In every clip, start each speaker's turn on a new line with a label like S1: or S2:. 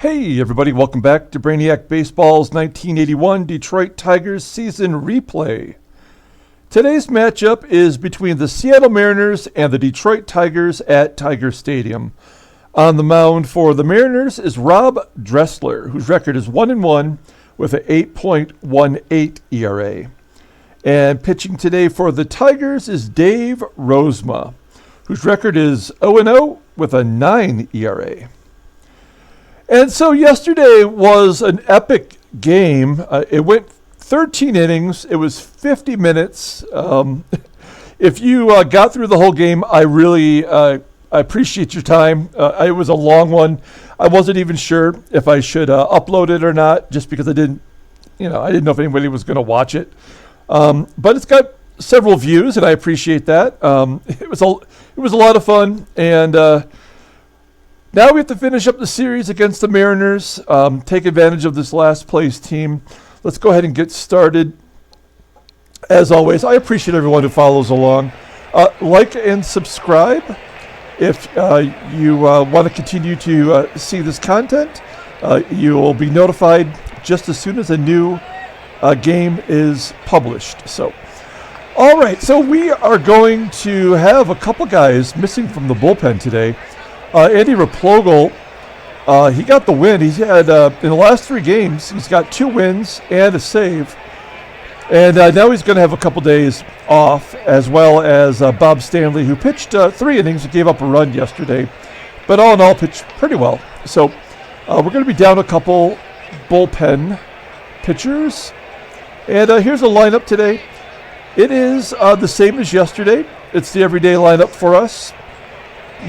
S1: Hey everybody, welcome back to Brainiac Baseball's 1981 Detroit Tigers season replay. Today's matchup is between the Seattle Mariners and the Detroit Tigers at Tiger Stadium. On the mound for the Mariners is Rob Dressler, whose record is 1-1 with an 8.18 ERA. And pitching today for the Tigers is Dave Rozema, whose record is 0-0 with a 9 ERA. And so yesterday was an epic game. It went 13 innings. It was 50 minutes. If you got through the whole game, I really I appreciate your time. It was a long one. I wasn't even sure if I should upload it or not, just because I didn't know if anybody was going to watch it. But it's got several views, and I appreciate that. It was a lot of fun, and now we have to finish up the series against the Mariners, take advantage of this last place team. Let's go ahead and get started. As always, I appreciate everyone who follows along. Like and subscribe if you want to continue to see this content. You will be notified just as soon as a new game is published. All right, so we are going to have a couple guys missing from the bullpen today. Andy Replogle, he got the win. He's had, in the last 3 games, he's got 2 wins and a save. And now he's going to have a couple days off, as well as Bob Stanley, who pitched 3 innings and gave up a run yesterday. But all in all, pitched pretty well. So we're going to be down a couple bullpen pitchers. And here's a lineup today. It is the same as yesterday. It's the everyday lineup for us.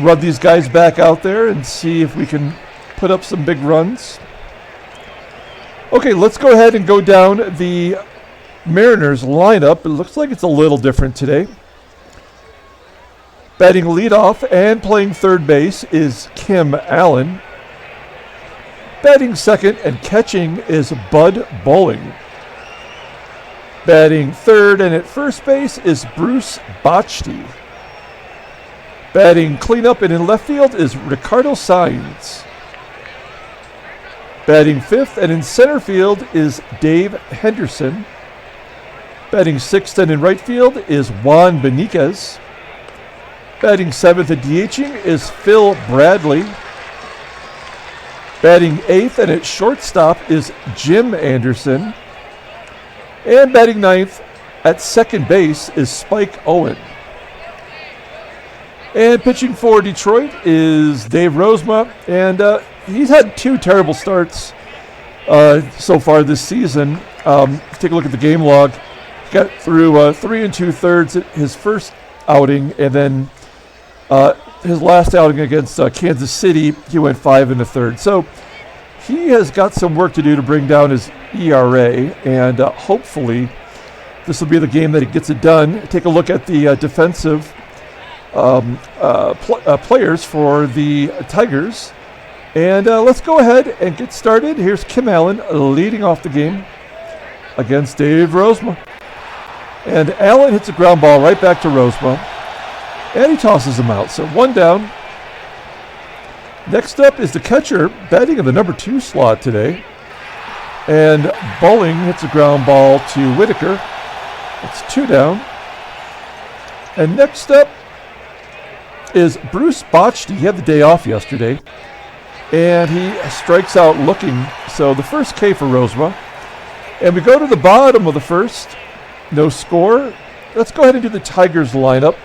S1: Run these guys back out there and see if we can put up some big runs. Okay, let's go ahead and go down the Mariners lineup. It looks like it's a little different today. Batting leadoff and playing third base is Kim Allen. Batting second and catching is Bud Bowling. Batting third and at first base is Bruce Bochy. Batting cleanup and in left field is Ricardo Saenz. Batting fifth and in center field is Dave Henderson. Batting sixth and in right field is Juan Beniquez. Batting seventh and DHing is Phil Bradley. Batting eighth and at shortstop is Jim Anderson. And batting ninth at second base is Spike Owen. And pitching for Detroit is Dave Rozema, and he's had 2 terrible starts so far this season. Take a look at the game log. He got through 3 2/3 at his first outing, and then his last outing against Kansas City, he went 5 1/3. So he has got some work to do to bring down his ERA, and hopefully this will be the game that he gets it done. Take a look at the defensive players for the Tigers. And let's go ahead and get started. Here's Kim Allen leading off the game against Dave Rozema. And Allen hits a ground ball right back to Rozema. And he tosses him out. So 1 down. Next up is the catcher batting in the number 2 slot today. And Bowling hits a ground ball to Whitaker. It's 2 down. And next up is Bruce Bochy. He had the day off yesterday, and he strikes out looking. So the first K for Rozema. And we go to the bottom of the first. No score. Let's go ahead and do the Tigers lineup.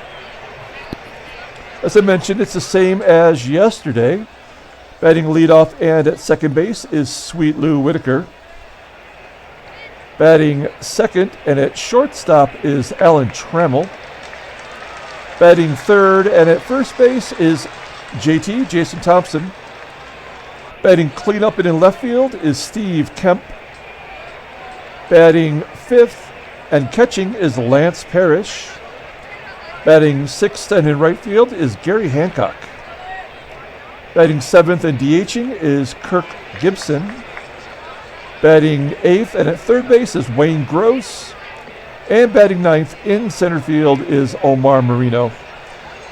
S1: As I mentioned, it's the same as yesterday. Batting leadoff and at second base is Sweet Lou Whitaker. Batting second and at shortstop is Alan Trammell. Batting third and at first base is JT, Jason Thompson. Batting cleanup and in left field is Steve Kemp. Batting fifth and catching is Lance Parrish. Batting sixth and in right field is Gary Hancock. Batting seventh and DHing is Kirk Gibson. Batting eighth and at third base is Wayne Gross. And batting ninth in center field is Omar Marino.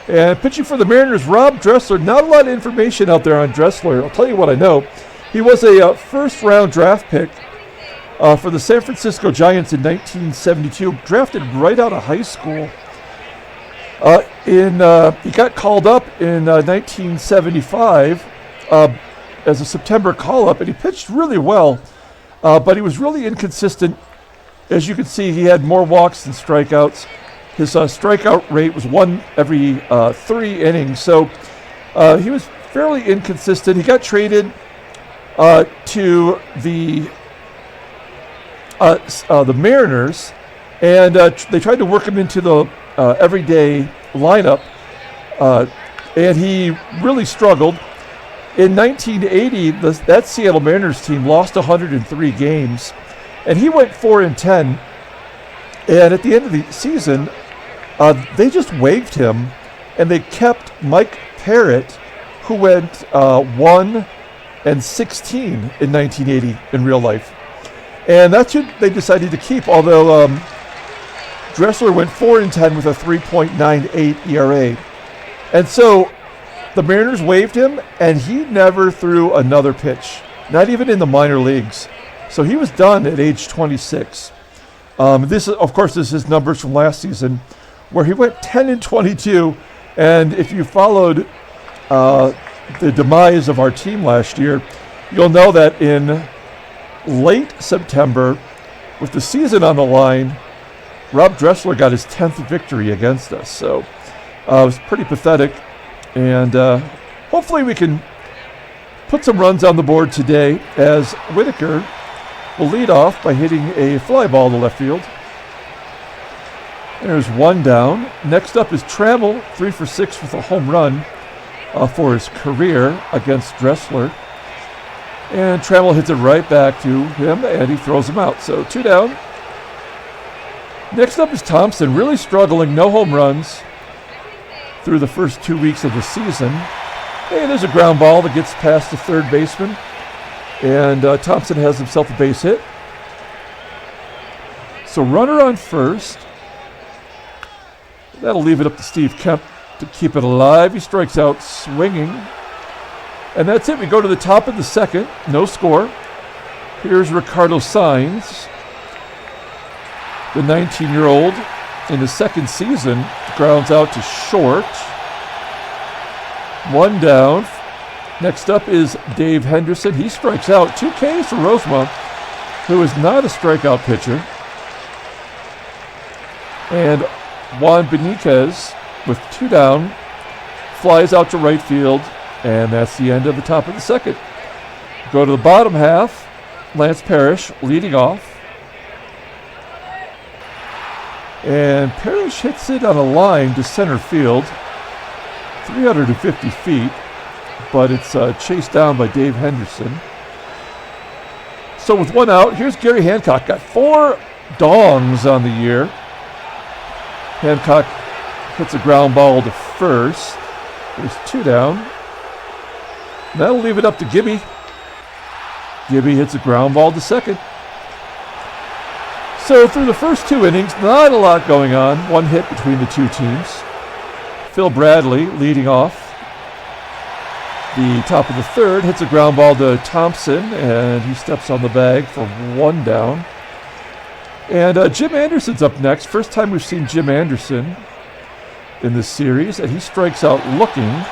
S1: And pitching for the Mariners, Rob Dressler. Not a lot of information out there on Dressler. I'll tell you what I know. He was a first-round draft pick for the San Francisco Giants in 1972, drafted right out of high school. He got called up in 1975 as a September call-up, and he pitched really well, but he was really inconsistent. As you can see, he had more walks than strikeouts. His strikeout rate was 1 every 3 innings, so he was fairly inconsistent. He got traded to the Mariners, and they tried to work him into the everyday lineup, and he really struggled. In 1980, that Seattle Mariners team lost 103 games, and he went 4-10. And at the end of the season, they just waived him, and they kept Mike Parrott, who went 1-16 in 1980 in real life. And that's who they decided to keep, although Dressler went 4-10 with a 3.98 ERA. And so the Mariners waived him, and he never threw another pitch, not even in the minor leagues. So he was done at age 26. This is his numbers from last season, where he went 10-22. And if you followed the demise of our team last year, you'll know that in late September, with the season on the line, Rob Dressler got his 10th victory against us. So it was pretty pathetic. And hopefully we can put some runs on the board today, as Whitaker will lead off by hitting a fly ball to left field. There's one down. Next up is Trammell, 3 for 6 with a home run for his career against Dressler. And Trammell hits it right back to him, and he throws him out. So 2 down. Next up is Thompson, really struggling, no home runs through the first 2 weeks of the season. And there's a ground ball that gets past the third baseman, and Thompson has himself a base hit. So runner on first. That'll leave it up to Steve Kemp to keep it alive. He strikes out swinging. And that's it. We go to the top of the second. No score. Here's Ricardo Saenz, the 19-year-old in the second season, grounds out to short. 1 down. Next up is Dave Henderson. He strikes out. 2 Ks for Rozema, who is not a strikeout pitcher. And Juan Benitez, with 2 down, flies out to right field, and that's the end of the top of the second. Go to the bottom half. Lance Parrish leading off. And Parrish hits it on a line to center field, 350 feet, but it's chased down by Dave Henderson. So with 1 out, here's Gary Hancock. Got 4 dongs on the year. Hancock hits a ground ball to first. There's 2 down. That'll leave it up to Gibby. Gibby hits a ground ball to second. So through the first 2 innings, not a lot going on. 1 hit between the 2 teams. Phil Bradley leading off. The top of the third hits a ground ball to Thompson, and he steps on the bag for 1 down. And Jim Anderson's up next. First time we've seen Jim Anderson in this series, and he strikes out looking.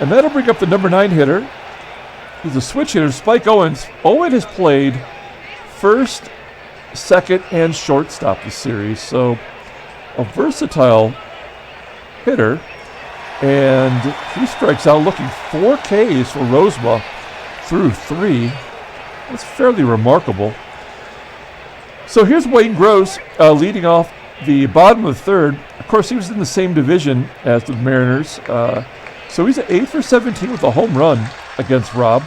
S1: And that'll bring up the number 9 hitter. He's a switch hitter, Spike Owens. Owen has played first, second, and shortstop this series, so a versatile hitter. And he strikes out looking. 4 Ks for Rozema through 3. That's fairly remarkable. So here's Wayne Gross leading off the bottom of the third. Of course, he was in the same division as the Mariners. So he's at 8 for 17 with a home run against Rob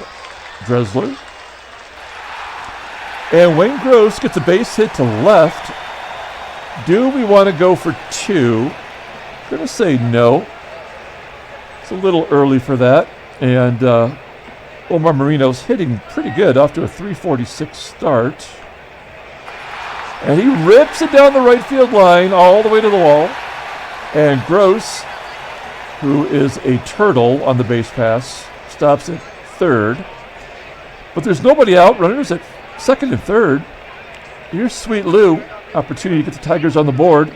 S1: Dressler. And Wayne Gross gets a base hit to left. Do we want to go for 2? I'm going to say no. It's a little early for that. And Omar Marino's hitting pretty good, off to a 346 start. And he rips it down the right field line all the way to the wall. And Gross, who is a turtle on the base pass, stops it third. But there's nobody out. Runners at second and third. Here's Sweet Lou. Opportunity to get the Tigers on the board.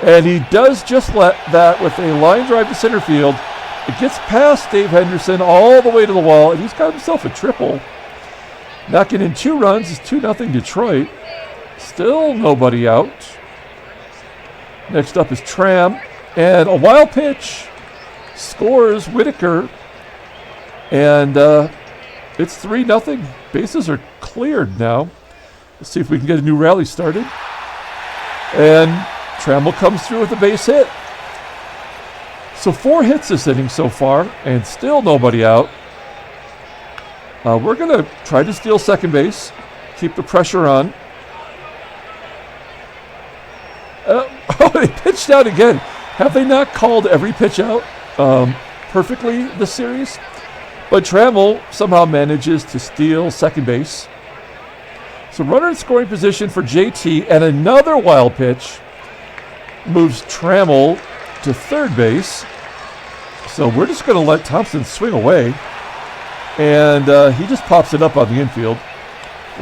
S1: And he does just that with a line drive to center field. It gets past Dave Henderson all the way to the wall, and he's got himself a triple. Knocking in 2 runs is 2-0 Detroit. Still nobody out. Next up is Tram. And a wild pitch. Scores Whitaker. And it's 3-0. Bases are cleared now. Let's see if we can get a new rally started. And Trammell comes through with a base hit. So 4 hits this inning so far, and still nobody out. We're going to try to steal second base, keep the pressure on. They pitched out again. Have they not called every pitch out perfectly this series? But Trammell somehow manages to steal second base. So runner in scoring position for JT, and another wild pitch moves Trammell to third base. So we're just going to let Thompson swing away. And he just pops it up on the infield,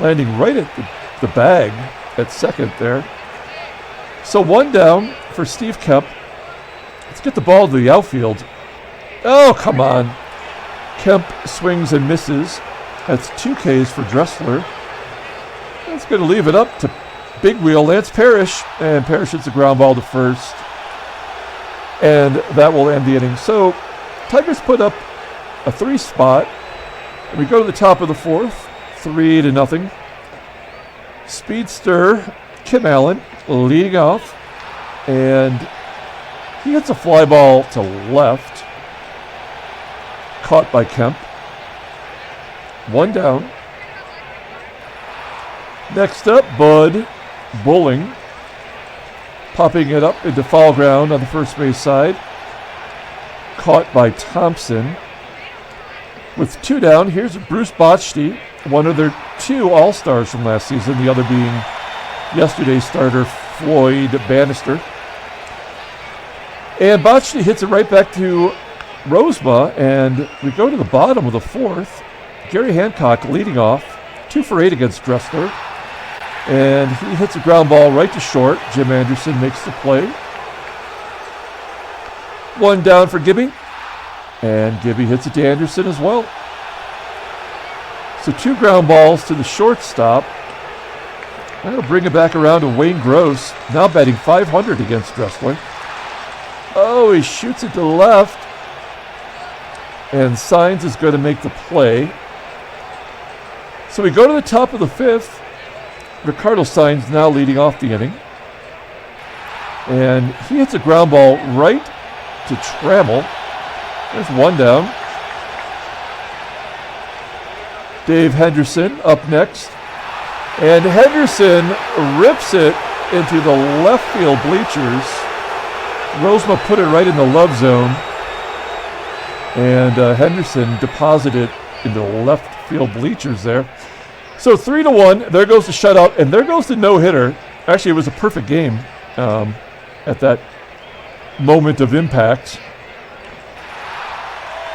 S1: landing right at the bag at second there. So 1 down for Steve Kemp. Let's get the ball to the outfield. Oh, come on. Kemp swings and misses. That's 2 Ks for Dressler. That's going to leave it up to big wheel Lance Parrish. And Parrish hits a ground ball to first. And that will end the inning. So Tigers put up a 3 spot. And we go to the top of the 4th, 3-0. Speedster Kim Allen leading off. And he hits a fly ball to left. Caught by Kemp. 1 down. Next up, Bud Bulling. Popping it up into foul ground on the first base side. Caught by Thompson. With 2 down, here's Bruce Bochy, one of their 2 All-Stars from last season, the other being yesterday's starter Floyd Bannister. And Bochy hits it right back to Rozema, and we go to the bottom of the 4th. Gary Hancock leading off, 2 for 8 against Dressler. And he hits a ground ball right to short. Jim Anderson makes the play. 1 down for Gibby. And Gibby hits it to Anderson as well. So 2 ground balls to the shortstop. That'll bring it back around to Wayne Gross, now batting .500 against Dressler. Oh, he shoots it to the left. And Signs is going to make the play. So we go to the top of the 5th. Ricardo Signs now leading off the inning. And he hits a ground ball right to Trammell. There's 1 down. Dave Henderson up next. And Henderson rips it into the left field bleachers. Rozema put it right in the love zone. And Henderson deposited into the left field bleachers there. So 3-1. There goes the shutout. And there goes the no-hitter. Actually, it was a perfect game at that moment of impact.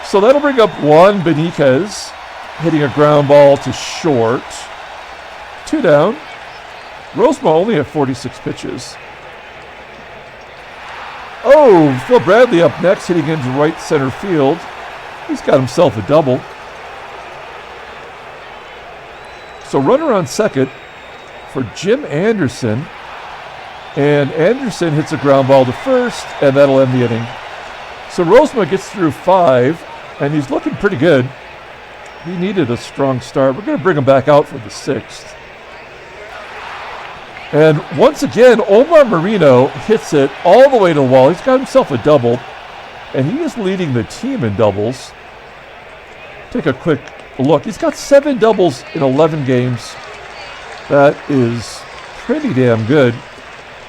S1: So that'll bring up Juan Benitez, hitting a ground ball to short. 2 down. Rozema only at 46 pitches. Oh, Phil Bradley up next, hitting into right center field. He's got himself a double. So runner on second for Jim Anderson. And Anderson hits a ground ball to first, and that'll end the inning. So Rozema gets through 5, and he's looking pretty good. He needed a strong start. We're going to bring him back out for the 6th. And once again, Omar Marino hits it all the way to the wall. He's got himself a double, and he is leading the team in doubles. Take a quick look. He's got 7 doubles in 11 games. That is pretty damn good.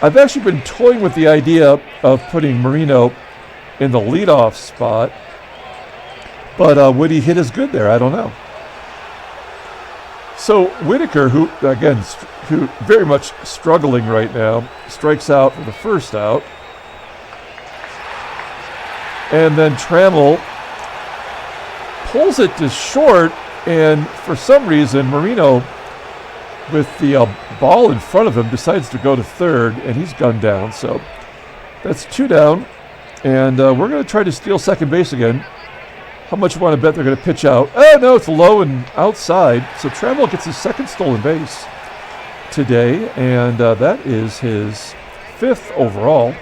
S1: I've actually been toying with the idea of putting Marino in the leadoff spot, but would he hit as good there? I don't know. So Whitaker, who very much struggling right now, strikes out for the first out. And then Trammell pulls it to short, and for some reason, Marino, with the ball in front of him, decides to go to third, and he's gunned down. So that's 2 down, and we're going to try to steal second base again. How much you want to bet they're going to pitch out? Oh, no, it's low and outside. So Trammell gets his second stolen base today, and that is his 5th overall.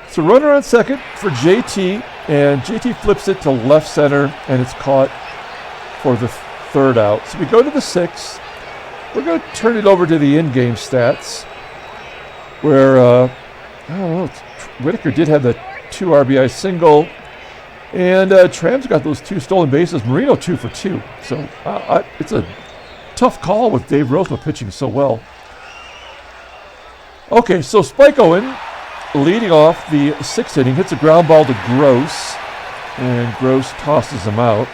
S1: So runner on second for JT, and JT flips it to left center, and it's caught for the 3rd out. So we go to the 6th. We're going to turn it over to the in-game stats, where, I don't know, Whitaker did have the 2 RBI single, and Tram's got those 2 stolen bases. Marino 2 for 2. So it's a tough call with Dave Rozema pitching so well. Okay, so Spike Owen, leading off the 6th inning, hits a ground ball to Gross, and Gross tosses him out.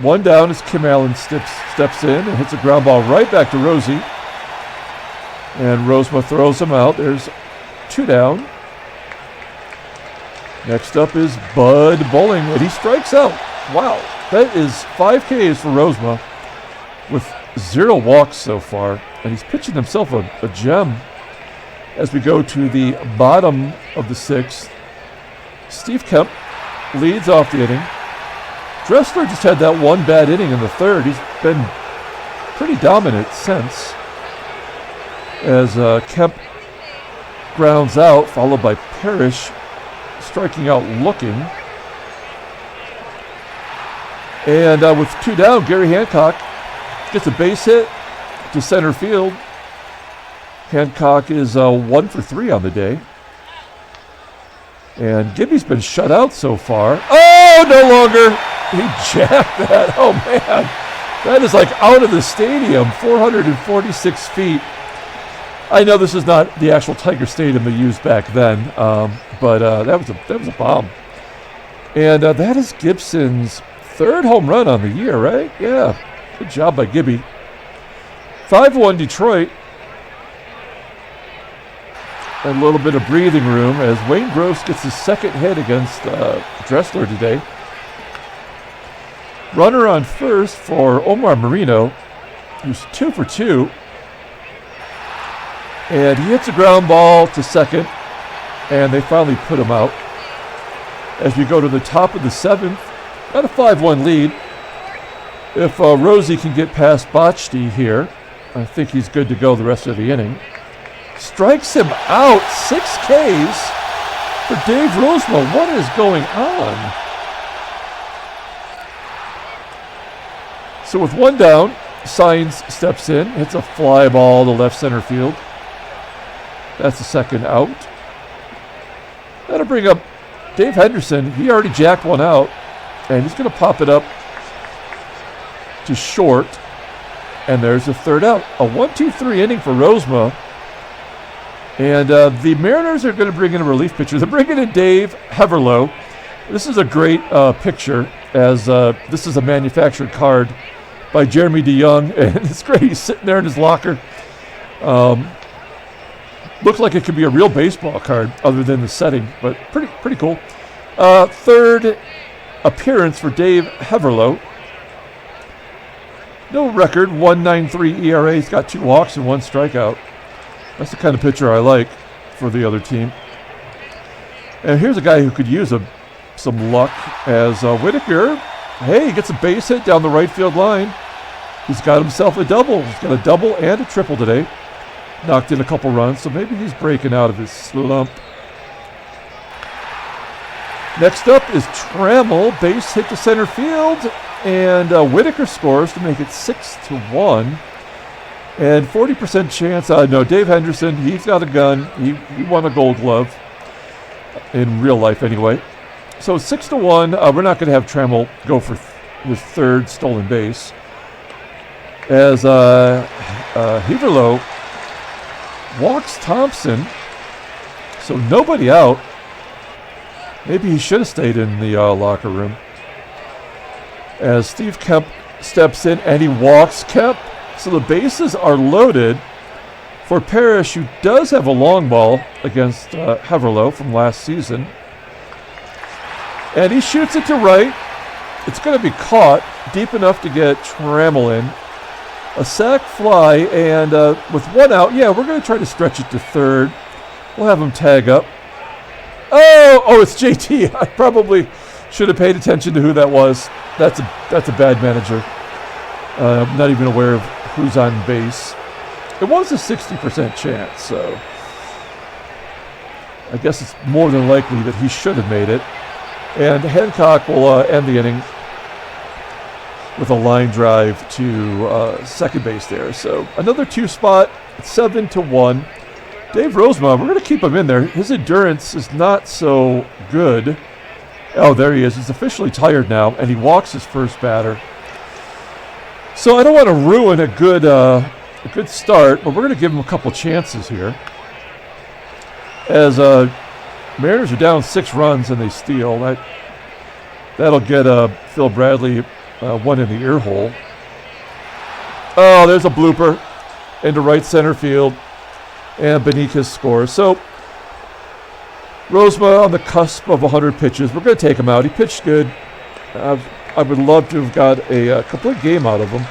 S1: 1 down as Kim Allen steps in and hits a ground ball right back to Rosie. And Rozema throws him out. There's 2 down. Next up is Bud Bowling, and he strikes out. Wow, that is 5 Ks for Rozema with 0 walks so far, and he's pitching himself a gem. As we go to the bottom of the 6th, Steve Kemp leads off the inning. Dressler just had that 1 bad inning in the 3rd. He's been pretty dominant since, as Kemp grounds out, followed by Parrish striking out looking. And with 2 down, Gary Hancock gets a base hit to center field. Hancock is 1 for 3 on the day. And Gibby's been shut out so far. Oh, no longer. He jacked that. Oh, man. That is like out of the stadium, 446 feet. I know this is not the actual Tiger Stadium they used back then, but that was a bomb. And that is Gibson's 3rd home run on the year, right? Yeah, good job by Gibby. 5-1 Detroit. And a little bit of breathing room as Wayne Gross gets his 2nd hit against Dressler today. Runner on first for Omar Marino, who's 2 for 2. And he hits a ground ball to second, and they finally put him out. As we go to the top of the 7th, got a 5-1 lead. If Rosie can get past Botchty here, I think he's good to go the rest of the inning. Strikes him out, 6 Ks for Dave Rozema. What is going on? So with 1 down, Sines steps in, hits a fly ball to left center field. That's the 2nd out. That'll bring up Dave Henderson. He already jacked 1 out, and he's going to pop it up to short. And there's the 3rd out. A 1-2-3 inning for Rozema. And the Mariners are going to bring in a relief pitcher. They're bringing in Dave Heverlow. This is a great picture, as this is a manufactured card by Jeremy DeJong, and it's great. He's sitting there in his locker. Looks like it could be a real baseball card other than the setting, but pretty cool. 3rd appearance for Dave Heverlow. No record, 1.93 ERA. He's got 2 walks and 1 strikeout. That's the kind of pitcher I like for the other team. And here's a guy who could use some luck, as Whitaker. Hey, he gets a base hit down the right field line. He's got himself a double. He's got a double and a triple today. Knocked in a couple runs, so maybe he's breaking out of his slump. Next up is Trammell, base hit to center field, and Whitaker scores to make it 6-1. And 40% chance, no, Dave Henderson, he's got a gun. He won a Gold Glove, in real life anyway. So 6-1, we're not going to have Trammell go for his 3rd stolen base. As Heverlow walks Thompson, so nobody out. Maybe he should have stayed in the locker room. As Steve Kemp steps in and he walks Kemp. So the bases are loaded for Parrish, who does have a long ball against Heverlow from last season. And he shoots it to right. It's going to be caught deep enough to get Trammell in. A sac fly, and with one out, yeah, we're going to try to stretch it to third. We'll have him tag up. Oh, it's JT. I probably should have paid attention to who that was. That's a bad manager. I'm not even aware of who's on base. It was a 60% chance, so I guess it's more than likely that he should have made it. And Hancock will end the inning with a line drive to second base there. So another 2-spot, 7-1. Dave Rozema, we're going to keep him in there. His endurance is not so good. Oh, there he is. He's officially tired now, and he walks his first batter. So I don't want to ruin a good start, but we're going to give him a couple chances here. As Mariners are down 6 runs and they steal, that'll get Phil Bradley one in the ear hole. Oh, there's a blooper into right center field, and Benitez scores. So Rozema on the cusp of 100 pitches. We're going to take him out. He pitched good. I would love to have got a complete game out of him.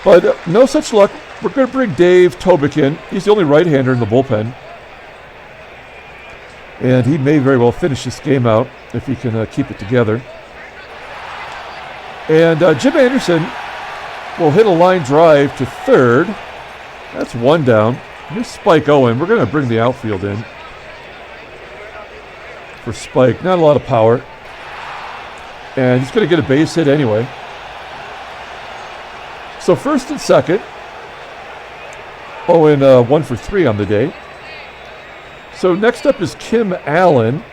S1: But no such luck. We're going to bring Dave Tobick in. He's the only right-hander in the bullpen. And he may very well finish this game out if he can keep it together. And Jim Anderson will hit a line drive to third. That's one down. Here's Spike Owen. We're going to bring the outfield in for Spike. Not a lot of power. And he's going to get a base hit anyway. So first and second. Owen 1 for 3 on the day. So next up is Kim Allen.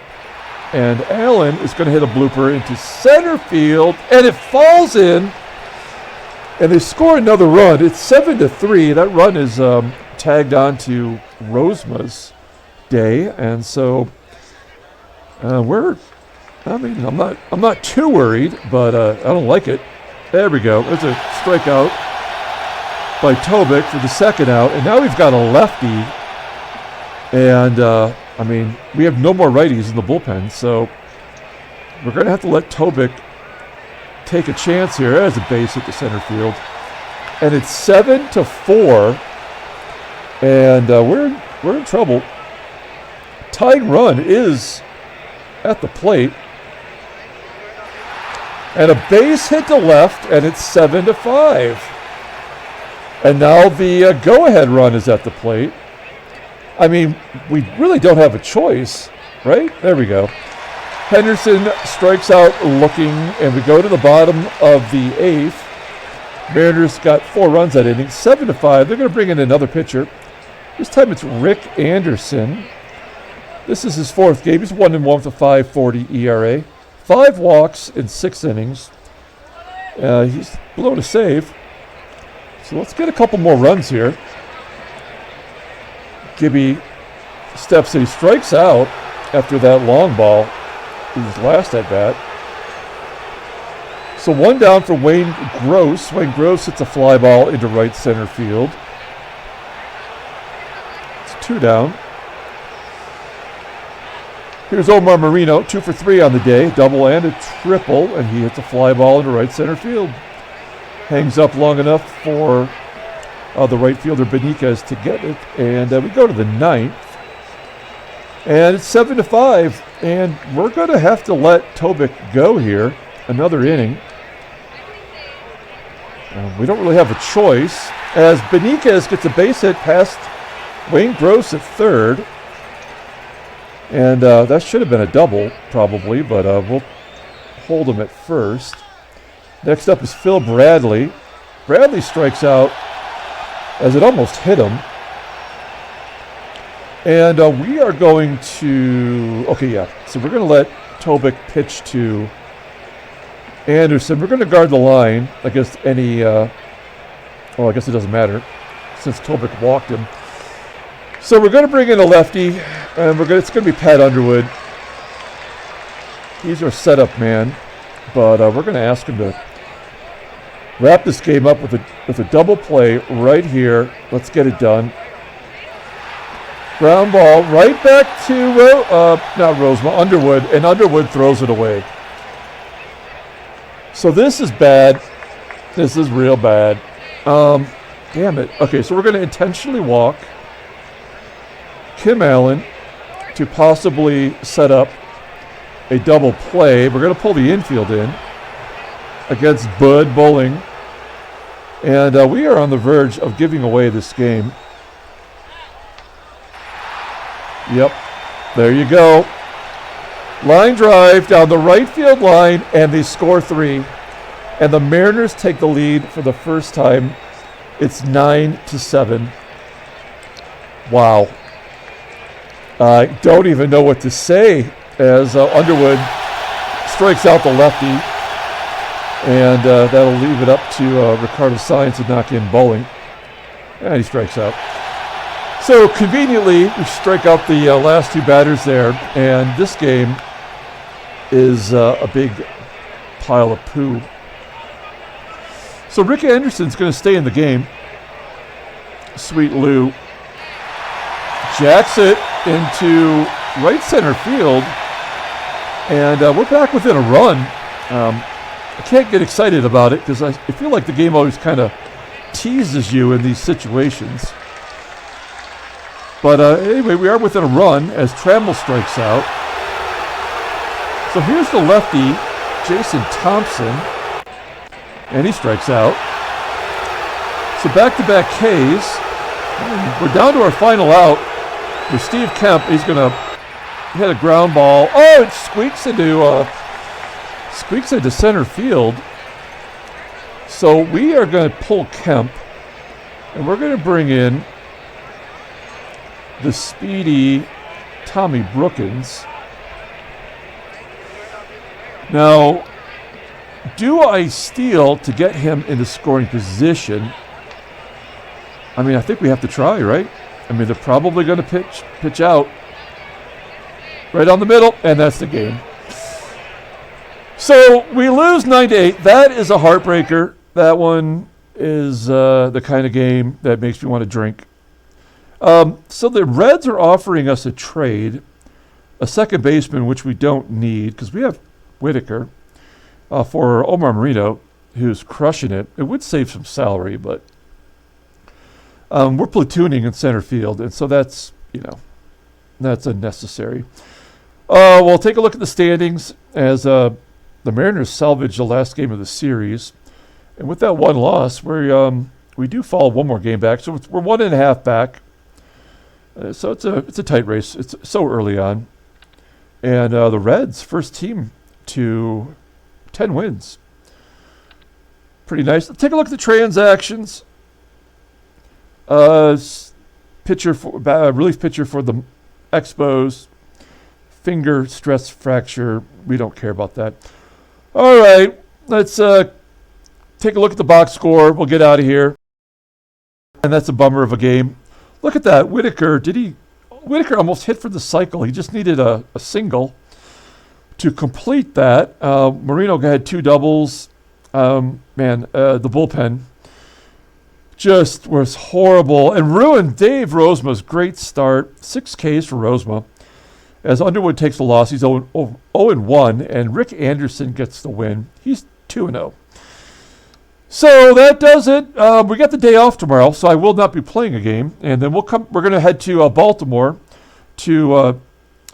S1: And Allen is going to hit a blooper into center field. And it falls in. And they score another run. It's 7-3. That run is tagged on to Rozema's day. And so I'm not too worried, but I don't like it. There we go. There's a strikeout by Tobick for the second out. And now we've got a lefty. And, we have no more righties in the bullpen. So we're going to have to let Tobick take a chance here. There's a base hit to center field. And it's 7-4. And we're in trouble. Tying run is at the plate. And a base hit to left, and it's 7-5. And now the go-ahead run is at the plate. We really don't have a choice, right? There we go. Henderson strikes out looking, and we go to the bottom of the 8th. Mariners got 4 runs that inning, 7-5. They're going to bring in another pitcher. This time it's Rick Anderson. This is his 4th game. He's 1-1 with a 5.40 ERA. 5 walks in 6 innings. He's blown a save. So let's get a couple more runs here. Gibby steps in. He strikes out after that long ball. His last at bat. So 1 down for Wayne Gross. Wayne Gross hits a fly ball into right center field. It's 2 down. Here's Omar Marino, 2 for 3 on the day, double and a triple, and he hits a fly ball into right center field. Hangs up long enough for the right fielder Benitez to get it, and we go to the 9th. And it's 7-5, and we're going to have to let Tobick go here. Another inning. We don't really have a choice, as Benitez gets a base hit past Wayne Gross at third. And that should have been a double, probably, but we'll hold him at first. Next up is Phil Bradley. Bradley strikes out as it almost hit him. And we are going to... so we're going to let Tobick pitch to Anderson. We're going to guard the line against any... I guess it doesn't matter since Tobick walked him. So we're going to bring in a lefty, and it's going to be Pat Underwood. He's our setup man, but we're going to ask him to wrap this game up with a double play right here. Let's get it done. Ground ball right back to, not Rozema, Underwood, and Underwood throws it away. So this is bad. This is real bad. Damn it. Okay, so we're going to intentionally walk Kim Allen to possibly set up a double play. We're going to pull the infield in against Bud Bowling. And we are on the verge of giving away this game. Yep, there you go. Line drive down the right field line, and they score 3. And the Mariners take the lead for the first time. It's 9-7. Wow. I don't even know what to say as Underwood strikes out the lefty. And that'll leave it up to Ricardo Saenz to knock in Bowling. And he strikes out. So conveniently, we strike out the last 2 batters there. And this game is a big pile of poo. So Rick Anderson's going to stay in the game. Sweet Lou jacks it into right center field. And we're back within a run. I can't get excited about it because I feel like the game always kind of teases you in these situations. But anyway, we are within a run as Trammell strikes out. So here's the lefty, Jason Thompson. And he strikes out. So back-to-back Ks. We're down to our final out with Steve Kemp. He's going to hit a ground ball. Oh, it squeaks into center field. So we are going to pull Kemp. And we're going to bring in the speedy Tommy Brookins. Now, do I steal to get him into scoring position? I mean, I think we have to try, right? I mean, they're probably going to pitch out. Right on the middle, and that's the game. So we lose 9-8. That is a heartbreaker. That one is the kind of game that makes me want to drink. So the Reds are offering us a trade, a second baseman, which we don't need because we have Whitaker. For Omar Moreno, who's crushing it. It would save some salary, but we're platooning in center field, and so that's unnecessary. We'll take a look at the standings as the Mariners salvaged the last game of the series, and with that one loss, we do fall one more game back, so we're 1.5 back. So it's a tight race. It's so early on, and the Reds, first team to 10 wins. Pretty nice. Let's take a look at the transactions. Relief pitcher for the Expos. Finger stress fracture. We don't care about that. All right. Let's take a look at the box score. We'll get out of here. And that's a bummer of a game. Look at that. Whitaker almost hit for the cycle. He just needed a single to complete that. Moreno had 2 doubles. The bullpen just was horrible and ruined Dave Rozema's great start. 6 Ks for Rozema. As Underwood takes the loss, he's 0-1, and Rick Anderson gets the win. He's 2-0. So that does it. We got the day off tomorrow, so I will not be playing a game. And then we're going to head to Baltimore to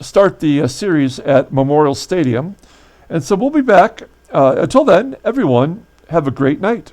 S1: start the series at Memorial Stadium. And so we'll be back. Until then, everyone, have a great night.